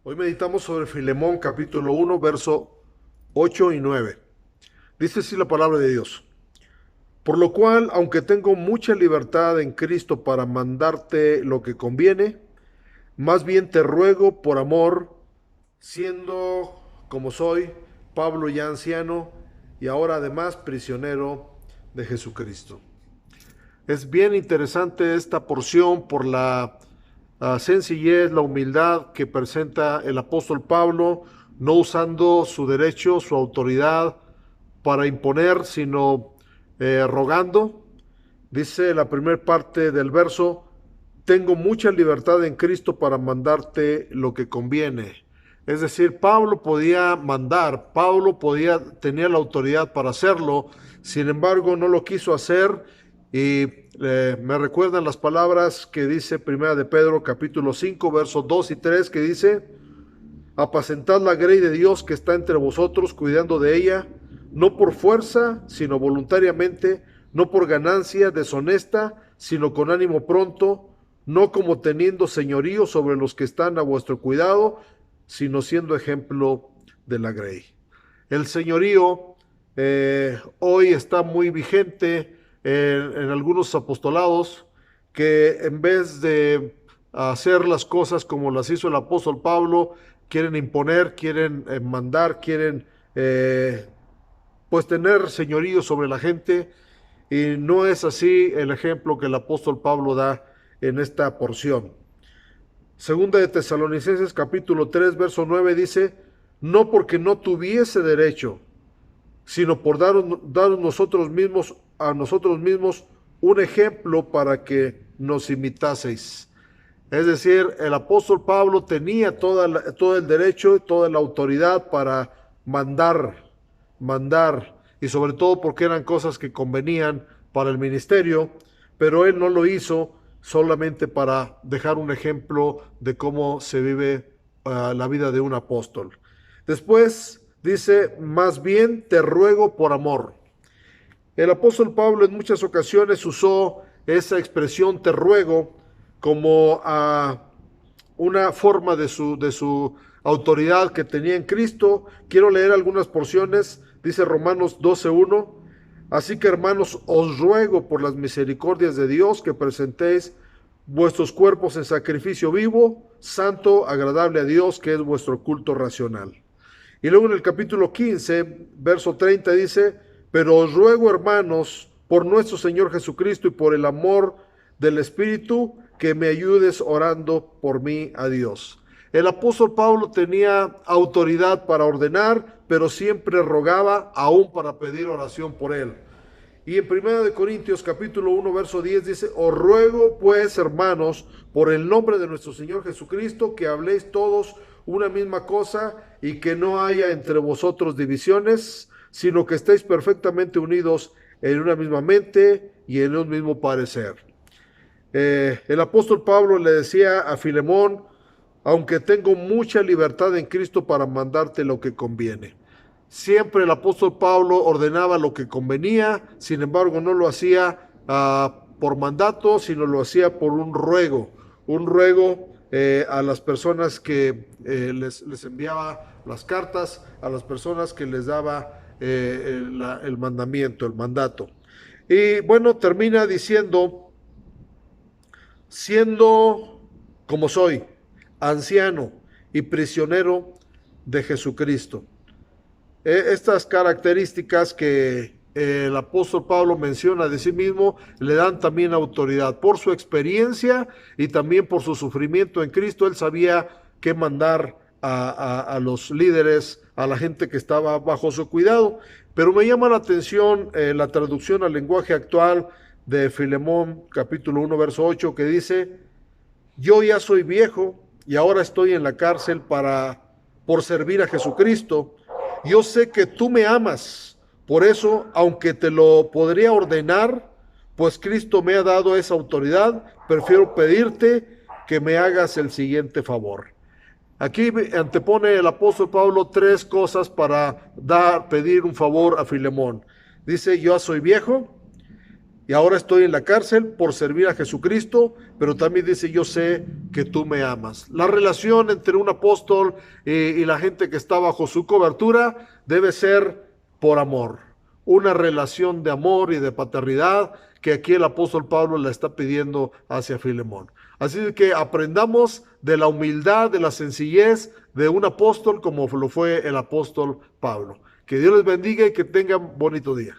Hoy meditamos sobre Filemón capítulo 1, verso 8 y 9. Dice así la palabra de Dios. Por lo cual, aunque tengo mucha libertad en Cristo para mandarte lo que conviene, más bien te ruego por amor, siendo como soy, Pablo ya anciano y ahora además prisionero de Jesucristo. Es bien interesante esta porción por la sencillez, la humildad que presenta el apóstol Pablo, no usando su derecho, su autoridad para imponer, sino rogando. Dice la primera parte del verso, tengo mucha libertad en Cristo para mandarte lo que conviene. Es decir, Pablo podía mandar, tenía la autoridad para hacerlo, sin embargo no lo quiso hacer y me recuerdan las palabras que dice Primera de Pedro capítulo 5 versos 2 y 3 que dice, apacentad la grey de Dios que está entre vosotros, cuidando de ella, no por fuerza, sino voluntariamente, no por ganancia deshonesta, sino con ánimo pronto, no como teniendo señorío sobre los que están a vuestro cuidado, sino siendo ejemplo de la grey. El señorío hoy está muy vigente en algunos apostolados que en vez de hacer las cosas como las hizo el apóstol Pablo, quieren imponer, quieren mandar, quieren pues tener señorío sobre la gente, y no es así el ejemplo que el apóstol Pablo da en esta porción. Segunda de Tesalonicenses capítulo 3 verso 9 dice, no porque no tuviese derecho, sino por daros a nosotros mismos un ejemplo para que nos imitaseis. Es decir, el apóstol Pablo tenía todo el derecho, toda la autoridad para mandar, y sobre todo porque eran cosas que convenían para el ministerio, pero él no lo hizo solamente para dejar un ejemplo de cómo se vive la vida de un apóstol. Después dice, más bien te ruego por amor. El apóstol Pablo en muchas ocasiones usó esa expresión te ruego como una forma de su autoridad que tenía en Cristo. Quiero leer algunas porciones. Dice Romanos 12:1. Así que hermanos, os ruego por las misericordias de Dios que presentéis vuestros cuerpos en sacrificio vivo, santo, agradable a Dios, que es vuestro culto racional. Y luego en el capítulo 15, verso 30 dice, pero os ruego, hermanos, por nuestro Señor Jesucristo y por el amor del Espíritu, que me ayudes orando por mí a Dios. El apóstol Pablo tenía autoridad para ordenar, pero siempre rogaba aún para pedir oración por él. Y en 1 Corintios capítulo 1 verso 10 dice, os ruego pues, hermanos, por el nombre de nuestro Señor Jesucristo, que habléis todos una misma cosa y que no haya entre vosotros divisiones, sino que estéis perfectamente unidos en una misma mente y en un mismo parecer. El apóstol Pablo le decía a Filemón, aunque tengo mucha libertad en Cristo para mandarte lo que conviene. Siempre el apóstol Pablo ordenaba lo que convenía, sin embargo no lo hacía por mandato, sino lo hacía por un ruego a las personas que les enviaba las cartas, a las personas que les daba el mandamiento, el mandato. Y bueno, termina diciendo, siendo como soy, anciano y prisionero de Jesucristo. Estas características que el apóstol Pablo menciona de sí mismo le dan también autoridad. Por su experiencia y también por su sufrimiento en Cristo, él sabía qué mandar a los líderes, a la gente que estaba bajo su cuidado. Pero me llama la atención la traducción al lenguaje actual de Filemón capítulo 1 verso 8 que dice, yo ya soy viejo y ahora estoy en la cárcel por servir a Jesucristo. Yo sé que tú me amas, por eso, aunque te lo podría ordenar, pues Cristo me ha dado esa autoridad, prefiero pedirte que me hagas el siguiente favor. Aquí antepone el apóstol Pablo tres cosas para pedir un favor a Filemón. Dice, yo soy viejo, y ahora estoy en la cárcel por servir a Jesucristo, pero también dice, yo sé que tú me amas. La relación entre un apóstol y la gente que está bajo su cobertura debe ser por amor. Una relación de amor y de paternidad que aquí el apóstol Pablo le está pidiendo hacia Filemón. Así que aprendamos de la humildad, de la sencillez de un apóstol como lo fue el apóstol Pablo. Que Dios les bendiga y que tengan bonito día.